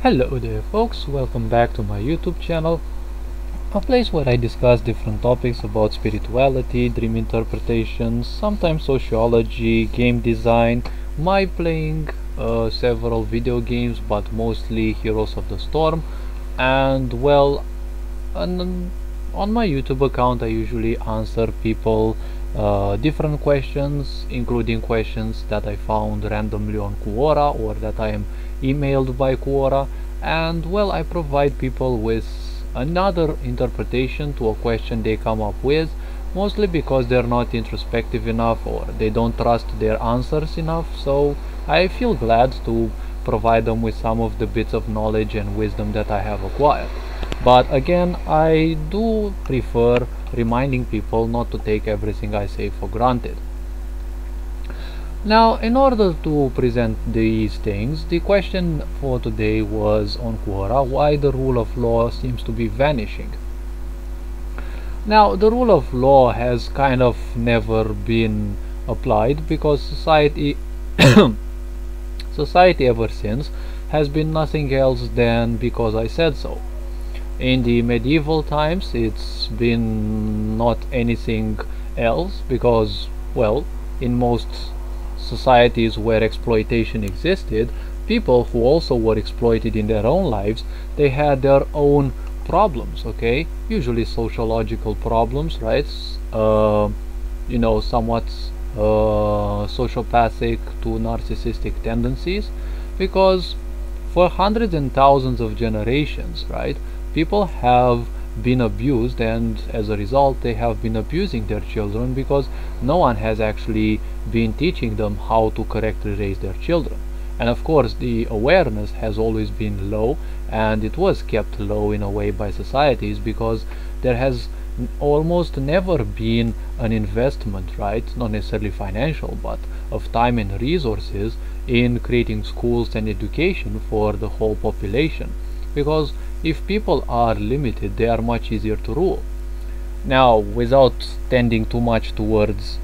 Hello there folks, welcome back to my YouTube channel, a place where I discuss different topics about spirituality, dream interpretation, sometimes sociology, game design, my playing several video games but mostly Heroes of the Storm, and well, on my YouTube account I usually answer people different questions, including questions that I found randomly on Quora or that I am emailed by Quora, and well, I provide people with another interpretation to a question they come up with, mostly because they're not introspective enough or they don't trust their answers enough, so I feel glad to provide them with some of the bits of knowledge and wisdom that I have acquired. But again, I do prefer reminding people not to take everything I say for granted. Now, in order to present these things, the question for today was on Quora, why the rule of law seems to be vanishing. Now, the rule of law has kind of never been applied because society ever since has been nothing else than because I said so. In the medieval times it's been not anything else because, well, in most societies where exploitation existed, people who also were exploited in their own lives, they had their own problems, okay? Usually sociological problems, right? You know, somewhat sociopathic to narcissistic tendencies, because for hundreds and thousands of generations, right, people have been abused, and as a result they have been abusing their children because no one has actually been teaching them how to correctly raise their children. And of course the awareness has always been low, and it was kept low in a way by societies because there has almost never been an investment, right, not necessarily financial but of time and resources in creating schools and education for the whole population, because if people are limited they are much easier to rule. Now, without tending too much towards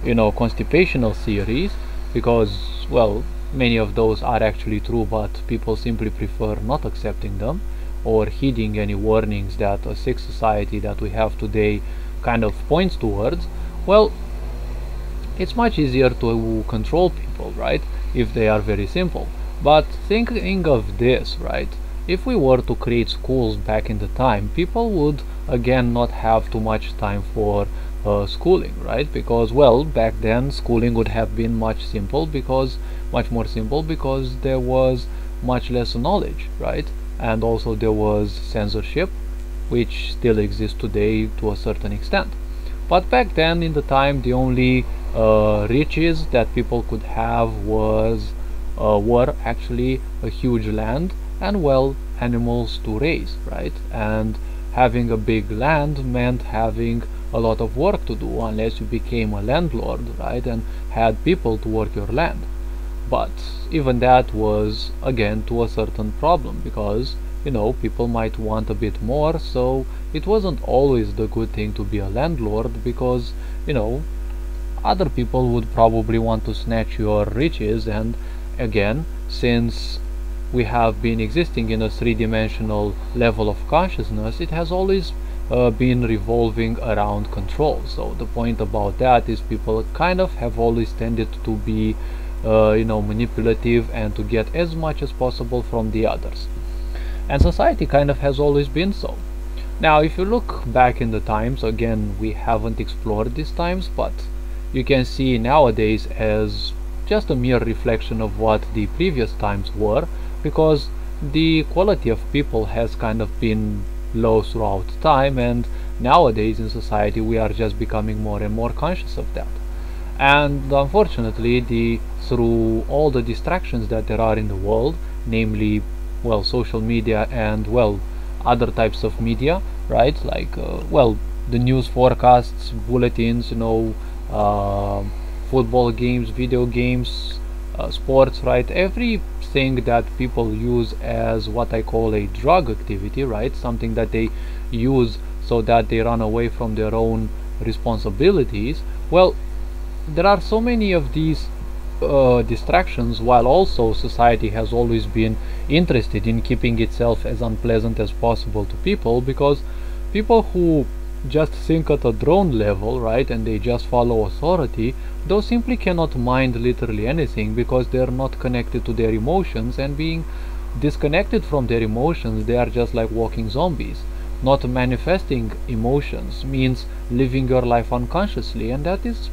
constipational theories, because, well, many of those are actually true but people simply prefer not accepting them or heeding any warnings that a sick society that we have today kind of points towards, well, it's much easier to control people, right, if they are very simple. But thinking of this, right, if we were to create schools back in the time, people would again not have too much time for schooling, right? Because, well, back then schooling would have been much more simple because there was much less knowledge, right? And also there was censorship, which still exists today to a certain extent. But back then in the time, the only riches that people could have were actually a huge land and, well, animals to raise, right? And having a big land meant having a lot of work to do unless you became a landlord, right, and had people to work your land. But even that was again to a certain problem because, you know, people might want a bit more, so it wasn't always the good thing to be a landlord because, you know, other people would probably want to snatch your riches. And again, since we have been existing in a three-dimensional level of consciousness, it has always been revolving around control. So the point about that is people kind of have always tended to be manipulative and to get as much as possible from the others, and society kind of has always been so. Now if you look back in the times, again, we haven't explored these times, but you can see nowadays as just a mere reflection of what the previous times were, because the quality of people has kind of been low throughout time, and nowadays in society we are just becoming more and more conscious of that. And unfortunately, through all the distractions that there are in the world, namely, well, social media and, well, other types of media, right, like the news forecasts, bulletins, football games, video games, sports, right, everything that people use as what I call a drug activity, right, something that they use so that they run away from their own responsibilities. Well, there are so many of these distractions, while also society has always been interested in keeping itself as unpleasant as possible to people, because people who just think at a drone level, right, and they just follow authority, those simply cannot mind literally anything, because they're not connected to their emotions, and being disconnected from their emotions, they are just like walking zombies. Not manifesting emotions means living your life unconsciously, and that is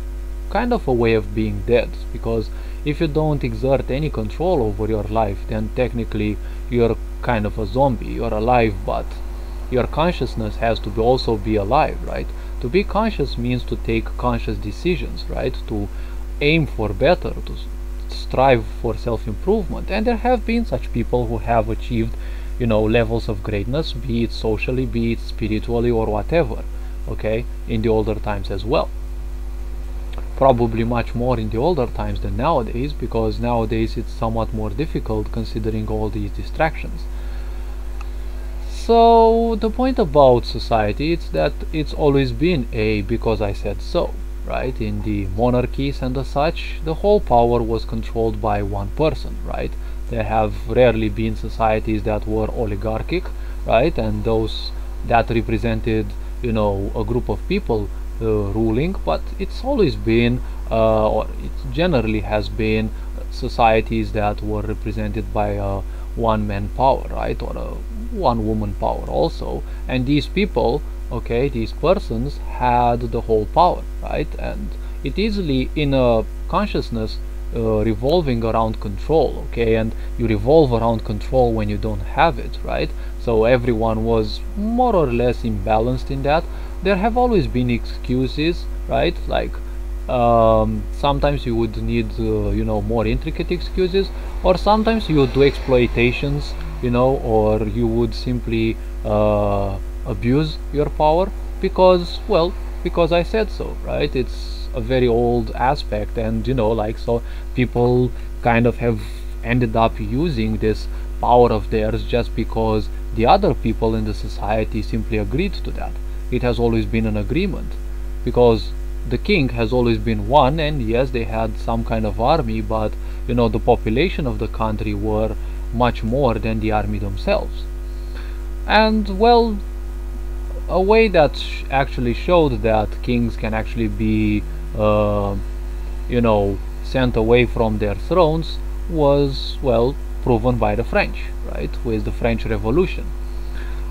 kind of a way of being dead, because if you don't exert any control over your life, then technically you're kind of a zombie. You're alive, but your consciousness has to also be alive, right? To be conscious means to take conscious decisions, right? To aim for better, to strive for self-improvement. And there have been such people who have achieved, levels of greatness, be it socially, be it spiritually, or whatever, okay, in the older times as well. Probably much more in the older times than nowadays, because nowadays it's somewhat more difficult considering all these distractions. So the point about society is that it's always been a because I said so, right? In the monarchies and the such, the whole power was controlled by one person, right? There have rarely been societies that were oligarchic, right? And those that represented, a group of people ruling, but it's always been, or it generally has been, societies that were represented by a one-man power, right? Or a one-woman power also, and these people, okay, these persons had the whole power, right? And it easily in a consciousness revolving around control, okay, and you revolve around control when you don't have it, right? So everyone was more or less imbalanced in that. There have always been excuses, right? Like sometimes you would need more intricate excuses, or sometimes you would do exploitations, or you would simply abuse your power because I said so, right? It's a very old aspect, and so people kind of have ended up using this power of theirs just because the other people in the society simply agreed to that. It has always been an agreement, because the king has always been one, and yes, they had some kind of army, but the population of the country were much more than the army themselves. And a way that actually showed that kings can actually be sent away from their thrones was proven by the French, right, with the French Revolution.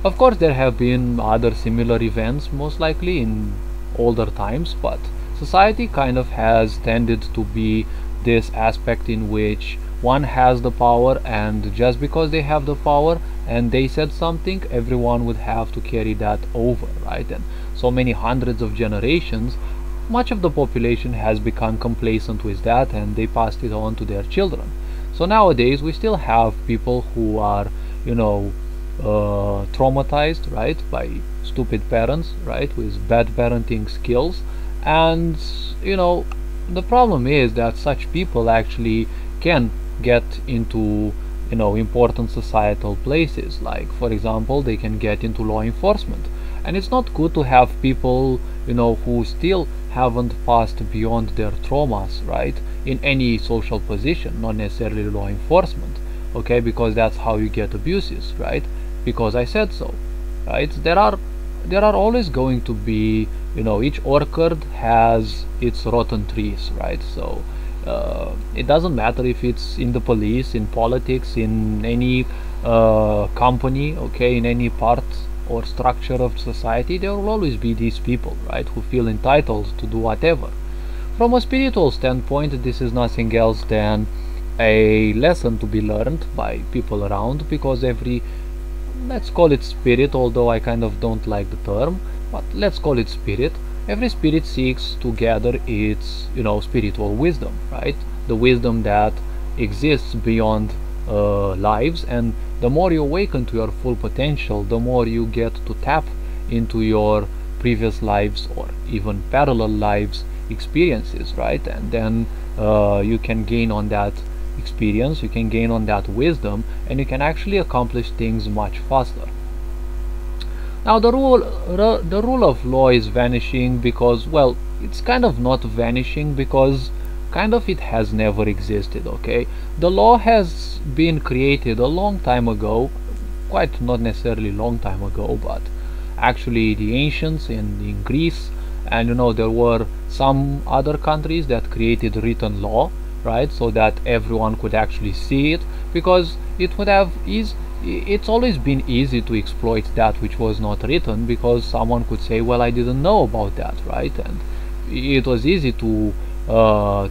Of course there have been other similar events, most likely in older times, but society kind of has tended to be this aspect in which one has the power, and just because they have the power and they said something, everyone would have to carry that over, right? And so many hundreds of generations, much of the population has become complacent with that, and they passed it on to their children. So nowadays we still have people who are traumatized, right, by stupid parents, right, with bad parenting skills. And the problem is that such people actually can get into important societal places, like for example they can get into law enforcement. And it's not good to have people who still haven't passed beyond their traumas, right, in any social position, not necessarily law enforcement, okay, because that's how you get abuses, right? Because I said so, right? There are always going to be, each orchard has its rotten trees, right? So it doesn't matter if it's in the police, in politics, in any company, okay, in any part or structure of society, there will always be these people, right, who feel entitled to do whatever. From a spiritual standpoint, this is nothing else than a lesson to be learned by people around, because every, let's call it spirit, although I kind of don't like the term, but let's call it spirit. Every spirit seeks to gather its, spiritual wisdom, right? The wisdom that exists beyond lives, and the more you awaken to your full potential, the more you get to tap into your previous lives or even parallel lives experiences, right? And then you can gain on that experience, you can gain on that wisdom, and you can actually accomplish things much faster. Now the rule of law is vanishing because, it's kind of not vanishing, because kind of it has never existed. Okay, the law has been created a long time ago, quite not necessarily long time ago, but actually the ancients in Greece, and there were some other countries that created written law, right, so that everyone could actually see it, because it would have it's always been easy to exploit that which was not written, because someone could say, well, I didn't know about that, right? And it was easy to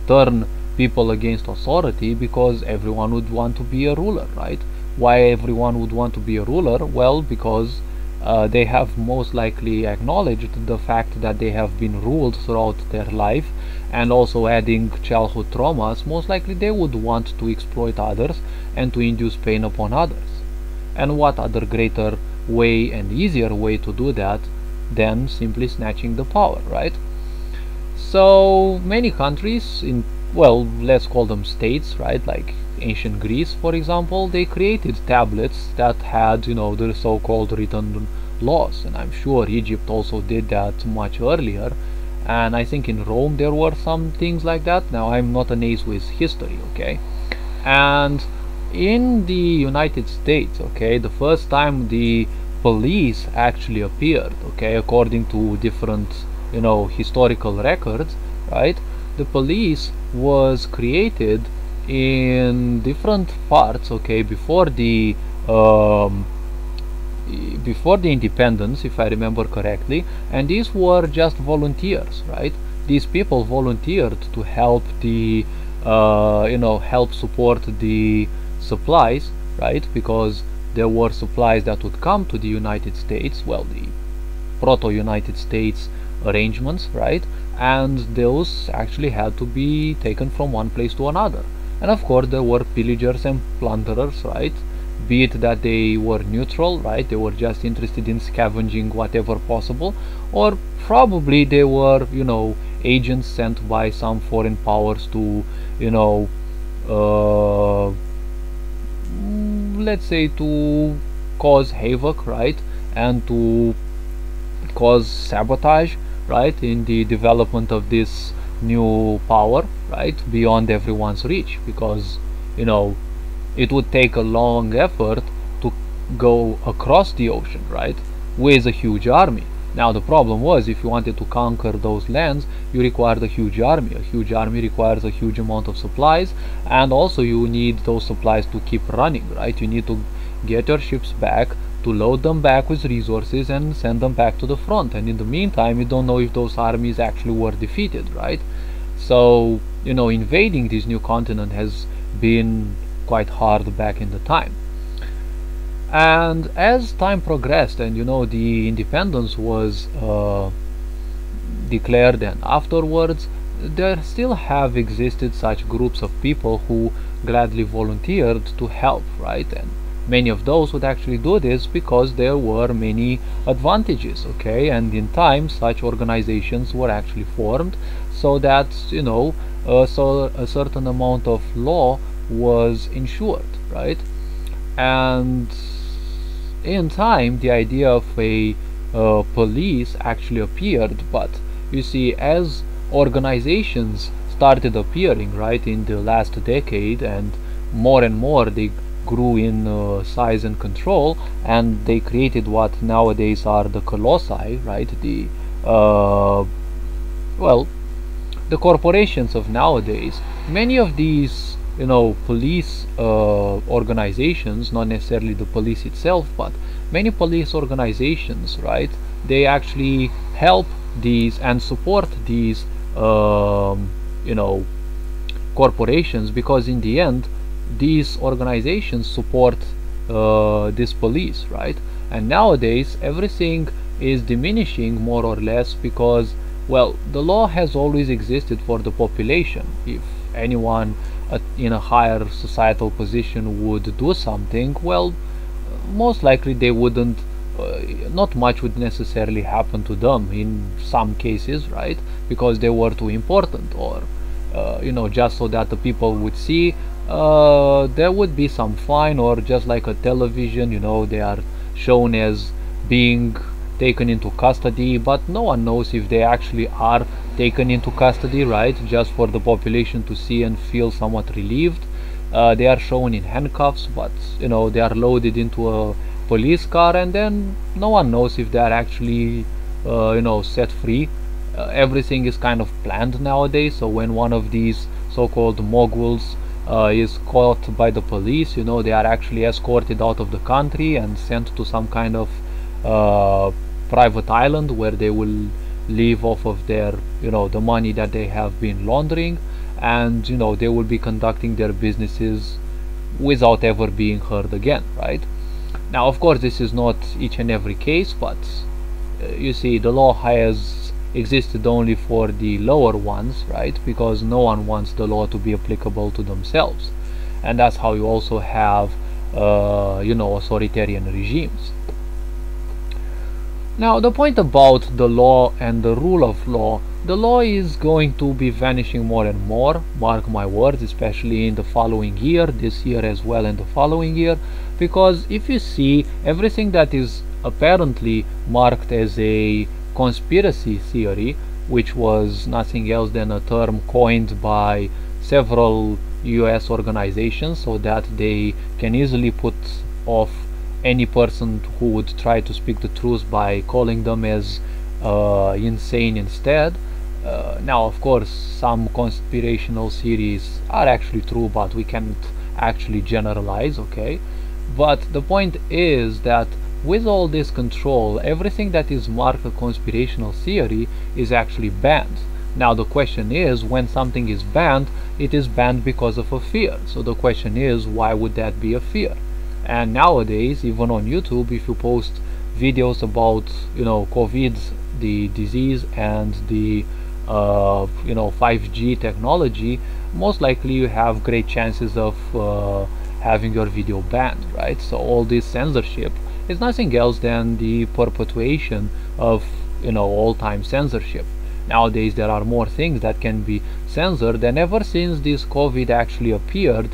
turn people against authority, because everyone would want to be a ruler, right? Why everyone would want to be a ruler? Well, because they have most likely acknowledged the fact that they have been ruled throughout their life, and also adding childhood traumas, most likely they would want to exploit others and to induce pain upon others. And what other greater way and easier way to do that than simply snatching the power, right? So many countries well, let's call them states, right? Like ancient Greece, for example, they created tablets that had, the so-called written laws, and I'm sure Egypt also did that much earlier, and I think in Rome there were some things like that. Now, I'm not an ace with history, okay? And in the United States, okay, the first time the police actually appeared, okay, according to different, historical records, right? The police was created in different parts, okay, before the independence, if I remember correctly, and these were just volunteers, right? These people volunteered to help the help support the supplies, right? Because there were supplies that would come to the United States, well, the proto-United States arrangements, right? And those actually had to be taken from one place to another. And of course there were pillagers and plunderers, right? Be it that they were neutral, right? They were just interested in scavenging whatever possible, or probably they were, agents sent by some foreign powers to, let's say, to cause havoc, right? And to cause sabotage, right, in the development of this new power, right, beyond everyone's reach, because it would take a long effort to go across the ocean, right, with a huge army. Now the problem was, if you wanted to conquer those lands, you required a huge army. A huge army requires a huge amount of supplies, and also you need those supplies to keep running, right? You need to get your ships back, to load them back with resources and send them back to the front, and in the meantime you don't know if those armies actually were defeated, right? So invading this new continent has been quite hard back in the time. And as time progressed, and the independence was declared, and afterwards there still have existed such groups of people who gladly volunteered to help, right? And many of those would actually do this because there were many advantages, okay? And in time such organizations were actually formed, so that so a certain amount of law was ensured, right? And in time the idea of a police actually appeared, but you see, as organizations started appearing, right, in the last decade, and more they grew in size and control, and they created what nowadays are the colossi, right? The well, the corporations of nowadays. Many of these police organizations, not necessarily the police itself, but many police organizations, right, they actually help these and support these corporations, because in the end these organizations support this police, right? And nowadays everything is diminishing more or less, because, well, the law has always existed for the population. If anyone in a higher societal position would do something, well, most likely they wouldn't, not much would necessarily happen to them in some cases, right? Because they were too important, or just so that the people would see, there would be some fine, or just like a television, they are shown as being taken into custody, but no one knows if they actually are taken into custody, right, just for the population to see and feel somewhat relieved. They are shown in handcuffs, but they are loaded into a police car, and then no one knows if they are actually set free. Everything is kind of planned nowadays. So when one of these so-called moguls is caught by the police, they are actually escorted out of the country and sent to some kind of private island where they will live off of their the money that they have been laundering, and they will be conducting their businesses without ever being heard again, right? Now, of course, this is not each and every case, but you see, the law has existed only for the lower ones, right? Because no one wants the law to be applicable to themselves, and that's how you also have authoritarian regimes. Now, the point about the law and the rule of law, the law is going to be vanishing more and more, mark my words, especially in the following year, this year as well, and the following year, because if you see, everything that is apparently marked as a conspiracy theory, which was nothing else than a term coined by several US organizations so that they can easily put off any person who would try to speak the truth by calling them as insane instead. Now, of course, some conspirational theories are actually true, but we can't actually generalize, okay? But the point is that with all this control, everything that is marked a conspirational theory is actually banned. Now, the question is, when something is banned, it is banned because of a fear. So the question is, why would that be a fear? And nowadays, even on YouTube, if you post videos about COVID, the disease, and the 5G technology, most likely you have great chances of having your video banned, right? So all this censorship is nothing else than the perpetuation of all-time censorship. Nowadays there are more things that can be censored, and ever since this COVID actually appeared,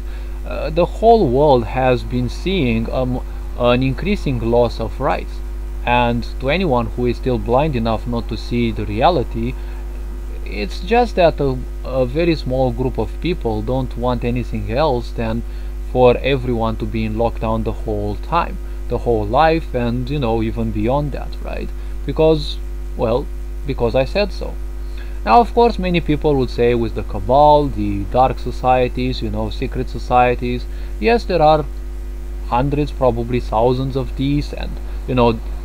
the whole world has been seeing an increasing loss of rights. And to anyone who is still blind enough not to see the reality, it's just that a very small group of people don't want anything else than for everyone to be in lockdown the whole time, the whole life, and even beyond that, right? Because I said so. Now, of course, many people would say with the cabal, the dark societies, secret societies, yes, there are hundreds, probably thousands of these, and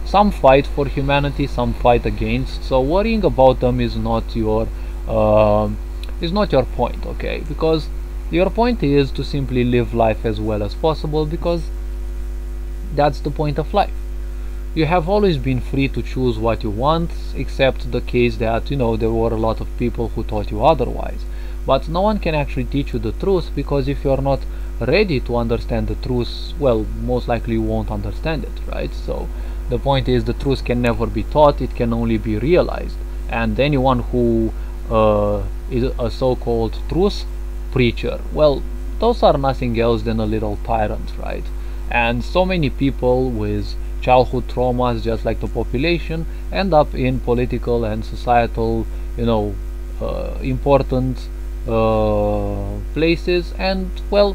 some fight for humanity, some fight against. So worrying about them is not your point, okay? Because your point is to simply live life as well as possible, because that's the point of life. You have always been free to choose what you want, except the case that there were a lot of people who taught you otherwise. But no one can actually teach you the truth, because if you are not ready to understand the truth, well, most likely you won't understand it, right? So the point is, the truth can never be taught, it can only be realized. And anyone who is a so-called truth preacher, well, those are nothing else than a little tyrant, right? And so many people with childhood traumas, just like the population, end up in political and societal important places. And well,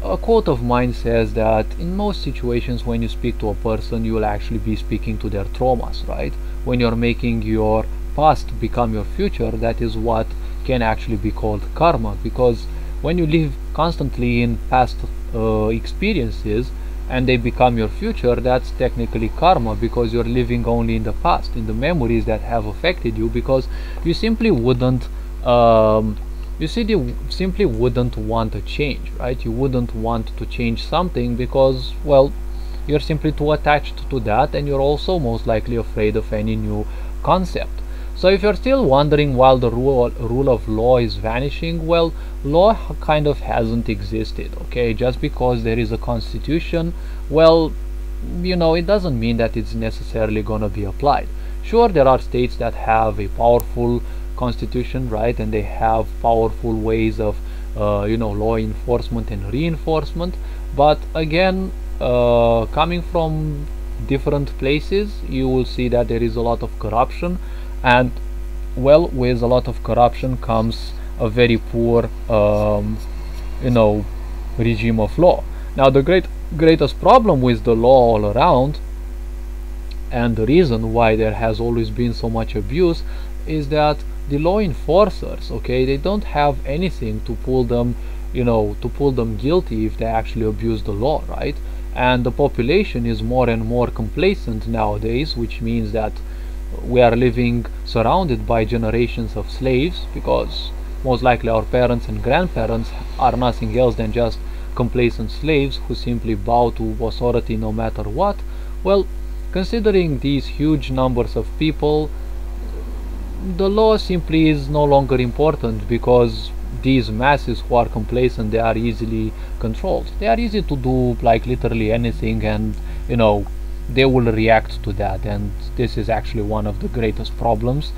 a quote of mine says that in most situations when you speak to a person, you will actually be speaking to their traumas, right? When you're making your past become your future, that is what can actually be called karma. Because when you live constantly in past experiences and they become your future, that's technically karma, because you're living only in the past, in the memories that have affected you, because you simply wouldn't simply wouldn't want to change, right? You wouldn't want to change something because, well, you're simply too attached to that, and you're also most likely afraid of any new concept. So if you're still wondering why the rule of law is vanishing, well, law kind of hasn't existed, okay? Just because there is a constitution, well, it doesn't mean that it's necessarily gonna be applied. Sure, there are states that have a powerful constitution, right, and they have powerful ways of law enforcement and reinforcement, but again, coming from different places, you will see that there is a lot of corruption, and well, with a lot of corruption comes a very poor you know, regime of law. Now the greatest problem with the law all around, and the reason why there has always been so much abuse, is that the law enforcers, okay, they don't have anything to pull them, you know, to pull them guilty if they actually abuse the law, right? And the population is more and more complacent nowadays, which means that we are living surrounded by generations of slaves, because most likely our parents and grandparents are nothing else than just complacent slaves who simply bow to authority no matter what. Well, considering these huge numbers of people, the law simply is no longer important, because these masses who are complacent, they are easily controlled. They are easy to do like literally anything, and you know, they will react to that. And this is actually one of the greatest problems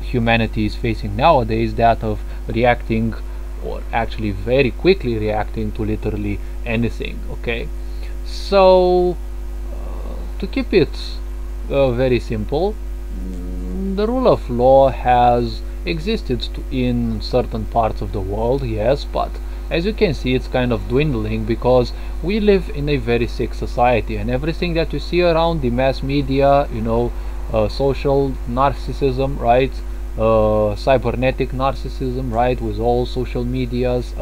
humanity is facing nowadays, that of reacting, or actually very quickly reacting to literally anything. Okay, so to keep it very simple, the rule of law has existed in certain parts of the world, yes, but as you can see, it's kind of dwindling, because we live in a very sick society, and everything that you see around the mass media, you know, social narcissism, right, cybernetic narcissism, right, with all social medias,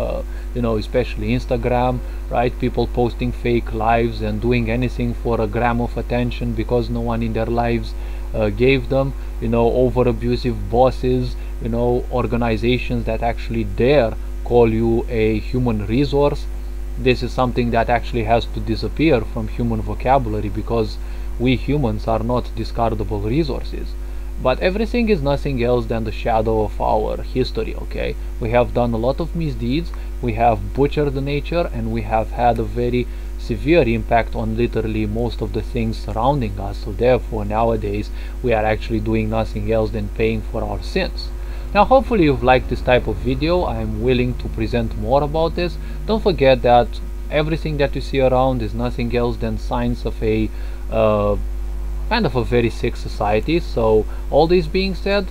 you know, especially Instagram, right, people posting fake lives and doing anything for a gram of attention because no one in their lives gave them, you know, over abusive bosses, you know, organizations that actually dare call you a human resource. This is something that actually has to disappear from human vocabulary, because we humans are not discardable resources. But everything is nothing else than the shadow of our history, okay? We have done a lot of misdeeds, we have butchered nature, and we have had a very severe impact on literally most of the things surrounding us. So therefore nowadays we are actually doing nothing else than paying for our sins. Now hopefully you've liked this type of video. I'm willing to present more about this. Don't forget that everything that you see around is nothing else than signs of a kind of a very sick society. So all this being said,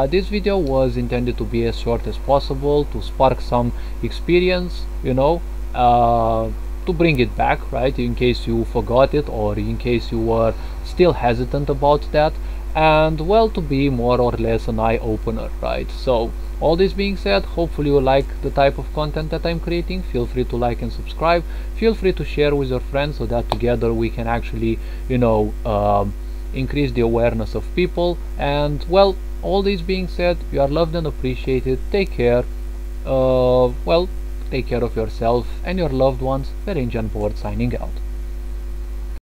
this video was intended to be as short as possible, to spark some experience, you know, to bring it back, right, in case you forgot it, or in case you were still hesitant about that, and well, to be more or less an eye-opener, right? So all this being said, hopefully you like the type of content that I'm creating. Feel free to like and subscribe, feel free to share with your friends, so that together we can actually, you know, increase the awareness of people. And well, all this being said, you are loved and appreciated. Take care. Well, take care of yourself and your loved ones. Vanishing signing out.